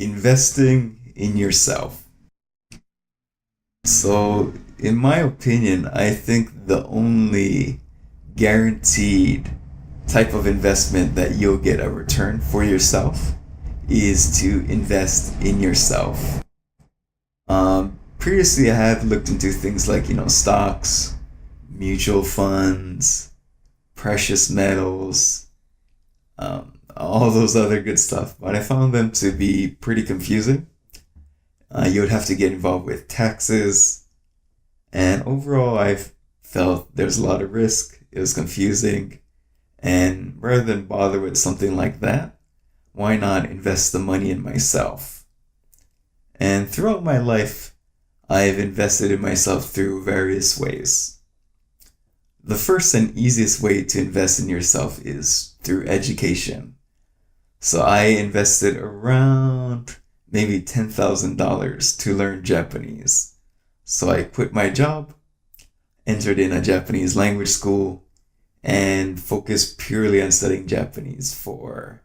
investing in yourself. So, in my opinion, I think the only guaranteed type of investment that you'll get a return for yourself is to invest in yourself. Previously, I have looked into things like, stocks, mutual funds, precious metals, all those other good stuff, but I found them to be pretty confusing. You would have to get involved with taxes, and overall, I've felt there's a lot of risk. It was confusing, and rather than bother with something like that, why not invest the money in myself? And throughout my life, I've invested in myself through various ways. The first and easiest way to invest in yourself is through education. So I invested around maybe $10,000 to learn Japanese. So I quit my job, entered in a Japanese language school, and focused purely on studying Japanese for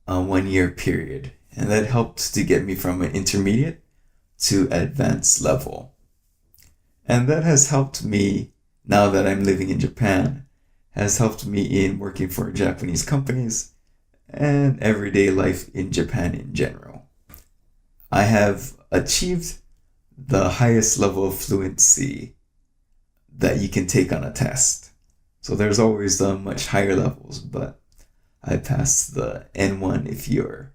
a 1 year period. And that helped to get me from an intermediate to advanced level. And that has helped me, now that I'm living in Japan, has helped me in working for Japanese companies and everyday life in Japan in general. I have achieved the highest level of fluency that you can take on a test. So there's always much higher levels, but I passed the N1 if you're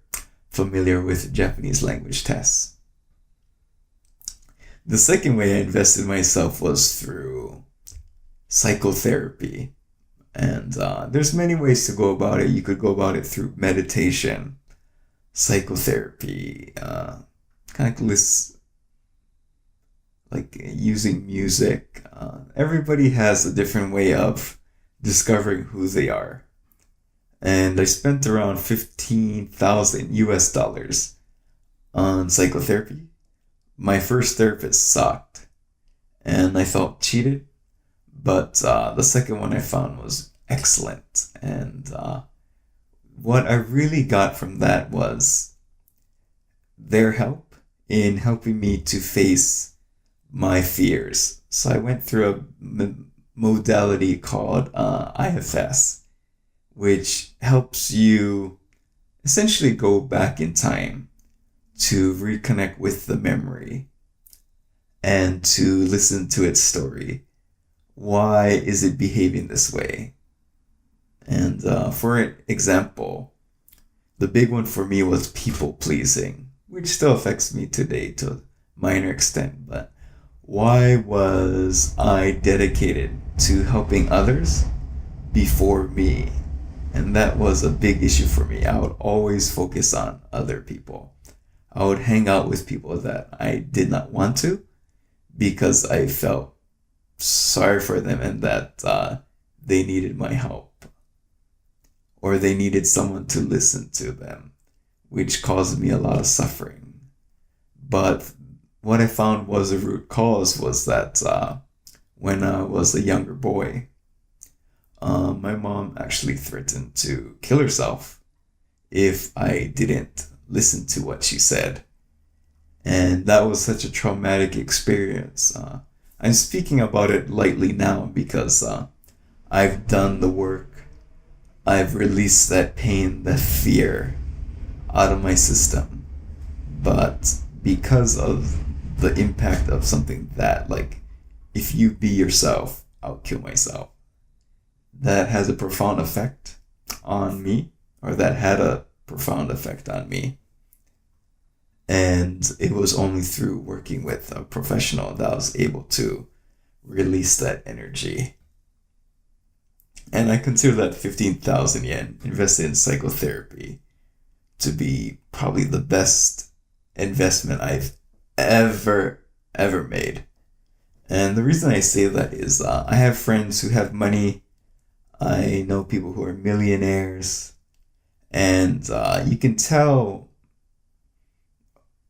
familiar with Japanese language tests. The second way I invested in myself was through psychotherapy. And there's many ways to go about it. You could go about it through meditation, psychotherapy, kind of like using music. Everybody has a different way of discovering who they are. And I spent around 15,000 US dollars on psychotherapy. My first therapist sucked, and I felt cheated. But the second one I found was excellent. And what I really got from that was their help in helping me to face my fears. So I went through a modality called IFS, which helps you essentially go back in time to reconnect with the memory and to listen to its story. Why is it behaving this way? And for example, the big one for me was people pleasing, which still affects me today to a minor extent. But why was I dedicated to helping others before me? And that was a big issue for me. I would always focus on other people. I would hang out with people that I did not want to because I felt sorry for them and that they needed my help or they needed someone to listen to them, which caused me a lot of suffering. But what I found was a root cause was that when I was a younger boy, my mom actually threatened to kill herself if I didn't listen to what she said. And that was such a traumatic experience. I'm speaking about it lightly now because I've done the work. I've released that pain, that fear out of my system. But because of the impact of something that, like, if you be yourself, I'll kill myself, that has a profound effect on me, or that had a profound effect on me. And it was only through working with a professional that I was able to release that energy. And I consider that 15,000 yen invested in psychotherapy to be probably the best investment I've ever made. And the reason I say that is I have friends who have money. I know people who are millionaires. And you can tell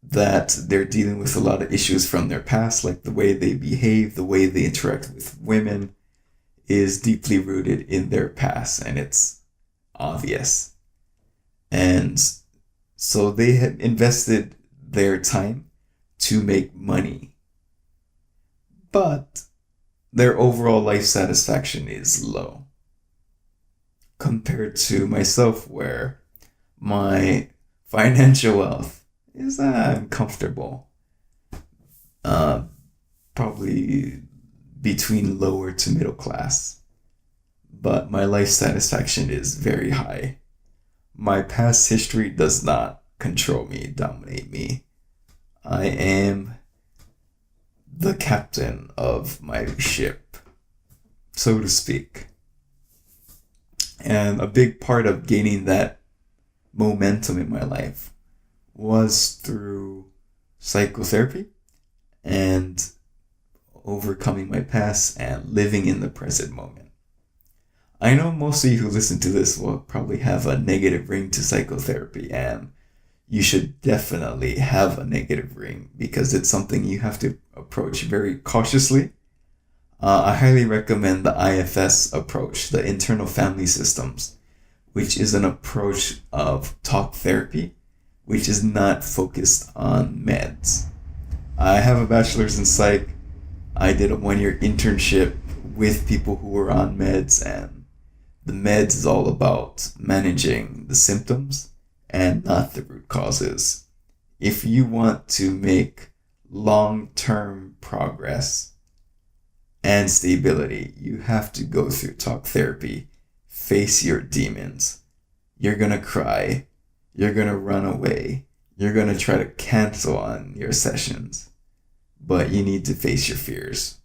that they're dealing with a lot of issues from their past, like the way they behave, the way they interact with women is deeply rooted in their past, and it's obvious. And So they had invested their time to make money, but their overall life satisfaction is low compared to myself, where my financial wealth is comfortable, uh, probably between lower to middle class, but my life satisfaction is very high. My past history does not control me, dominate me. I am the captain of my ship, so to speak. And a big part of gaining that momentum in my life was through psychotherapy and overcoming my past and living in the present moment. I know most of you who listen to this will probably have a negative ring to psychotherapy, and you should definitely have a negative ring because it's something you have to approach very cautiously. I highly recommend the IFS approach, the internal family systems, which is an approach of talk therapy, which is not focused on meds. I have a bachelor's in psych. I did a 1 year internship with people who were on meds, and the meds is all about managing the symptoms and not the root causes. If you want to make long-term progress and stability, you have to go through talk therapy, face your demons. You're gonna cry, you're gonna run away, you're gonna try to cancel on your sessions, but you need to face your fears.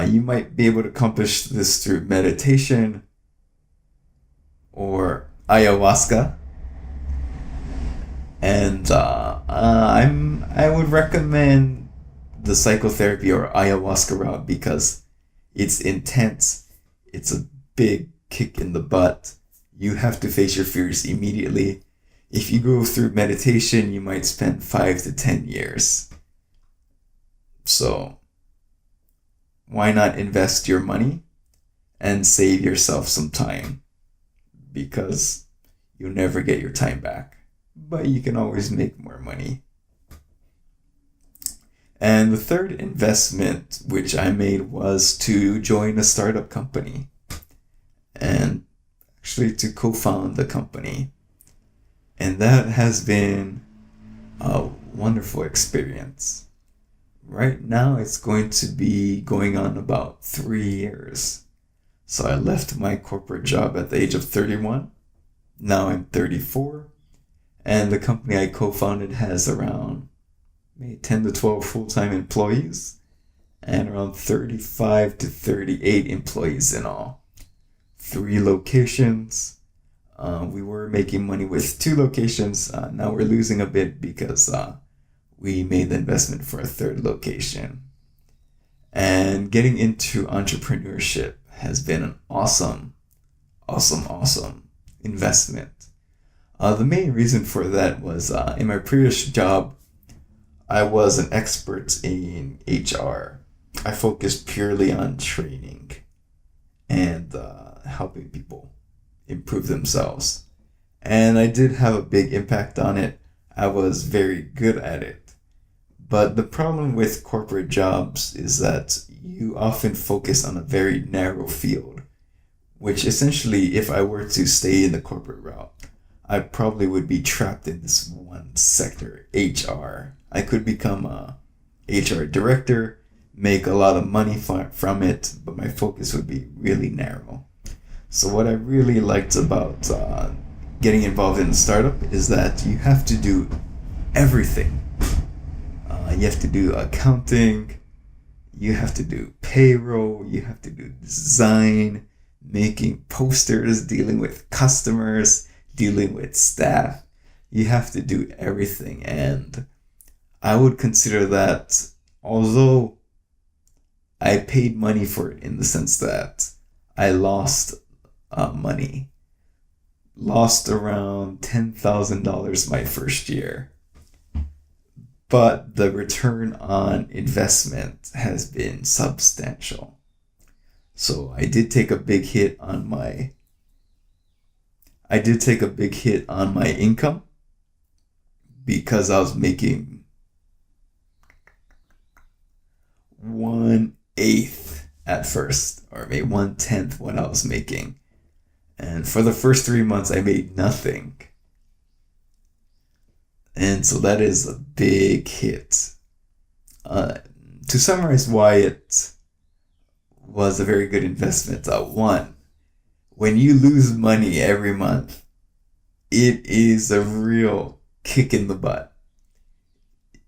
You might be able to accomplish this through meditation or ayahuasca. And I would recommend the psychotherapy or ayahuasca route because it's intense. It's a big kick in the butt. You have to face your fears immediately. If you go through meditation, you might spend 5 to 10 years. So why not invest your money and save yourself some time? Because you'll never get your time back, but you can always make more money. And the third investment which I made was to join a startup company and actually to co-found the company. And that has been a wonderful experience. Right now it's going to be going on about 3 years. So I left my corporate job at the age of 31. Now I'm 34. And the company I co-founded has around maybe 10 to 12 full-time employees and around 35 to 38 employees in all. 3 locations. We were making money with 2 locations. Now we're losing a bit because we made the investment for a 3rd location. And getting into entrepreneurship has been an awesome investment. The main reason for that was in my previous job, I was an expert in HR. I focused purely on training and helping people improve themselves. And I did have a big impact on it. I was very good at it. But the problem with corporate jobs is that you often focus on a very narrow field, which essentially, if I were to stay in the corporate route, I probably would be trapped in this one sector, HR. I could become a HR director, make a lot of money from it, but my focus would be really narrow. So what I really liked about getting involved in a startup is that you have to do everything. You have to do accounting, you have to do payroll, you have to do design, making posters, dealing with customers, dealing with staff. You have to do everything. And I would consider that, although I paid money for it in the sense that I lost money, lost around $10,000 my first year. But the return on investment has been substantial. So I did take a big hit on my income, because I was making 1/8 at first, or maybe 1/10 what I was making. And for the first 3 months, I made nothing. And so that is a big hit. To summarize why it was a very good investment, one, when you lose money every month, it is a real kick in the butt.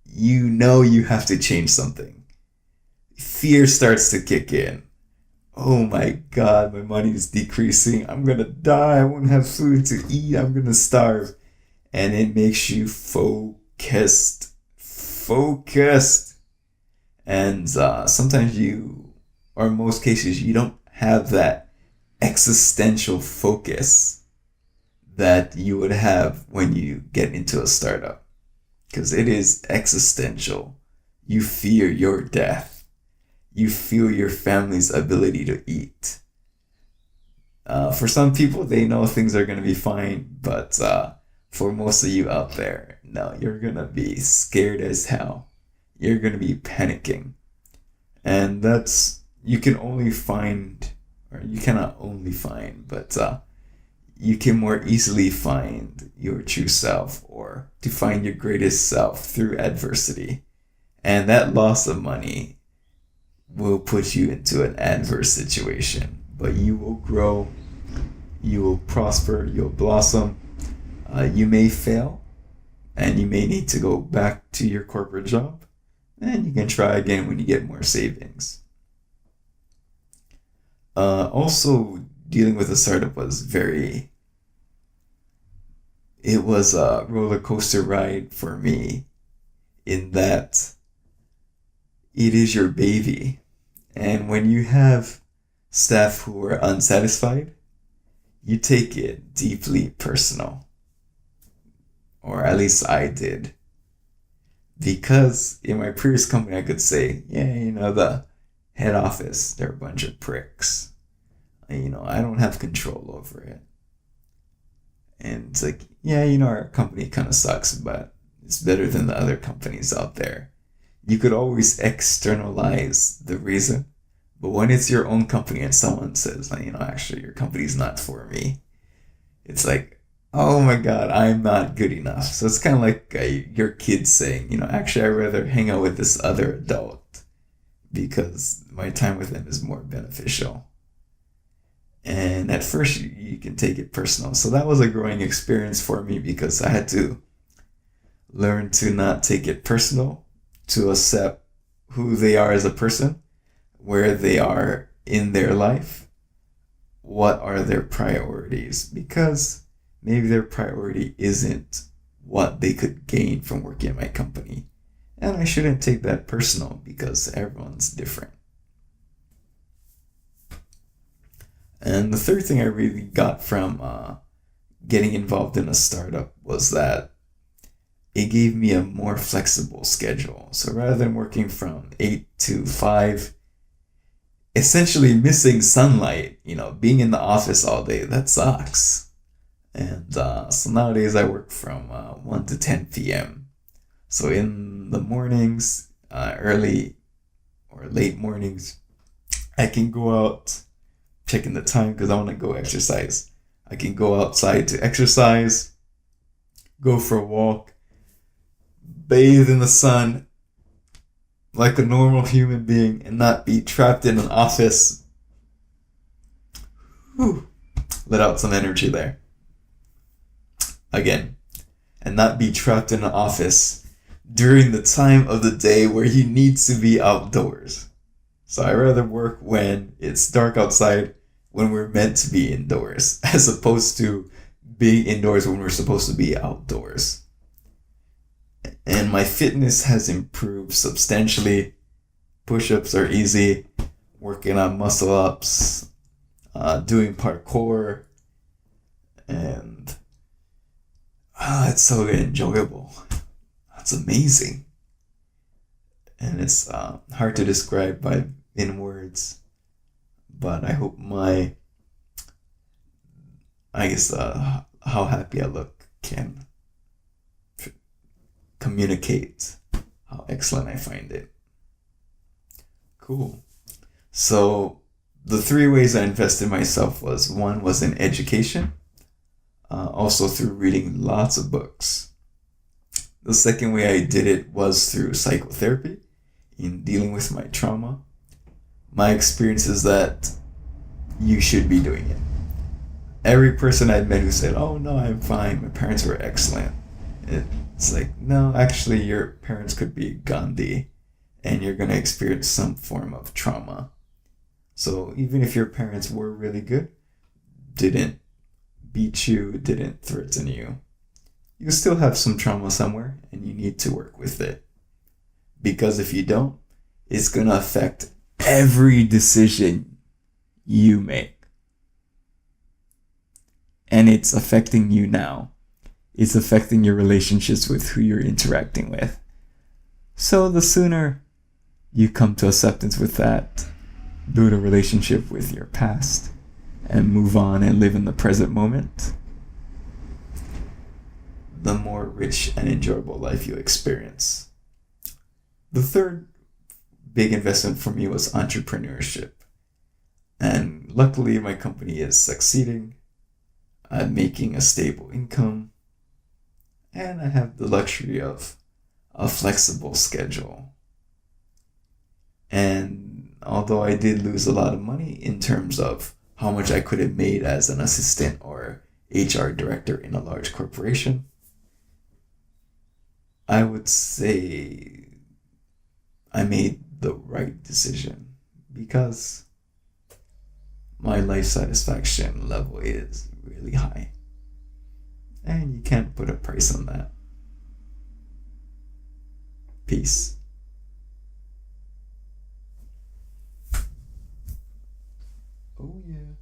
You know you have to change something. Fear starts to kick in. Oh my God, my money is decreasing. I'm gonna die. I won't have food to eat. I'm gonna starve. And it makes you focused. And sometimes you, or in most cases, you don't have that existential focus that you would have when you get into a startup. Because it is existential. You fear your death. You feel your family's ability to eat. For some people, they know things are going to be fine, but for most of you out there, no, you're going to be scared as hell. You're going to be panicking. And that's, you can only find, or you cannot only find, but you can more easily find your true self, or to find your greatest self through adversity. And that loss of money will put you into an adverse situation, but you will grow, you will prosper, you'll blossom. You may fail, and you may need to go back to your corporate job, and you can try again when you get more savings. Also, dealing with a startup was it was a roller coaster ride for me, in that it is your baby. And when you have staff who are unsatisfied, you take it deeply personal. Or at least I did. Because in my previous company, I could say, yeah, the head office, they're a bunch of pricks. I don't have control over it. And it's like, yeah, our company kind of sucks, but it's better than the other companies out there. You could always externalize the reason. But when it's your own company and someone says, actually, your company's not for me, it's like, oh my God, I'm not good enough. So it's kind of like your kids saying, actually, I'd rather hang out with this other adult because my time with them is more beneficial. And at first, you can take it personal. So that was a growing experience for me, because I had to learn to not take it personal, to accept who they are as a person, where they are in their life, what are their priorities, because maybe their priority isn't what they could gain from working at my company. And I shouldn't take that personal, because everyone's different. And the third thing I really got from getting involved in a startup was that it gave me a more flexible schedule. So rather than working from 8 to 5, essentially missing sunlight, being in the office all day, that sucks. And so nowadays I work from 1 to 10 p.m. So in the mornings, early or late mornings, I can go out, checking the time because I want to go exercise. I can go outside to exercise, go for a walk, bathe in the sun like a normal human being, and not be trapped in an office. Whew. Let out some energy there. Again, and not be trapped in an office during the time of the day where you need to be outdoors. So I rather work when it's dark outside, when we're meant to be indoors, as opposed to being indoors when we're supposed to be outdoors. And my fitness has improved substantially. Push-ups are easy. Working on muscle-ups, doing parkour, and it's so enjoyable. It's amazing. And it's hard to describe in words. But I hope how happy I look can communicate how excellent I find it. Cool. So the three ways I invested in myself was, one was in education, also through reading lots of books. The second way I did it was through psychotherapy in dealing with my trauma. My experience is that you should be doing it. Every person I met who said, "Oh no, I'm fine, my parents were excellent," it's like, no, actually your parents could be Gandhi and you're going to experience some form of trauma. So even if your parents were really good, didn't beat you, didn't threaten you, you still have some trauma somewhere and you need to work with it. Because if you don't, it's going to affect every decision you make. And it's affecting you now. It's affecting your relationships with who you're interacting with. So the sooner you come to acceptance with that, build a relationship with your past, and move on and live in the present moment, the more rich and enjoyable life you experience. The third big investment for me was entrepreneurship. And luckily my company is succeeding. I'm making a stable income. And I have the luxury of a flexible schedule. And although I did lose a lot of money in terms of how much I could have made as an assistant or HR director in a large corporation, I would say I made the right decision because my life satisfaction level is really high. And you can't put a price on that. Peace. Oh yeah.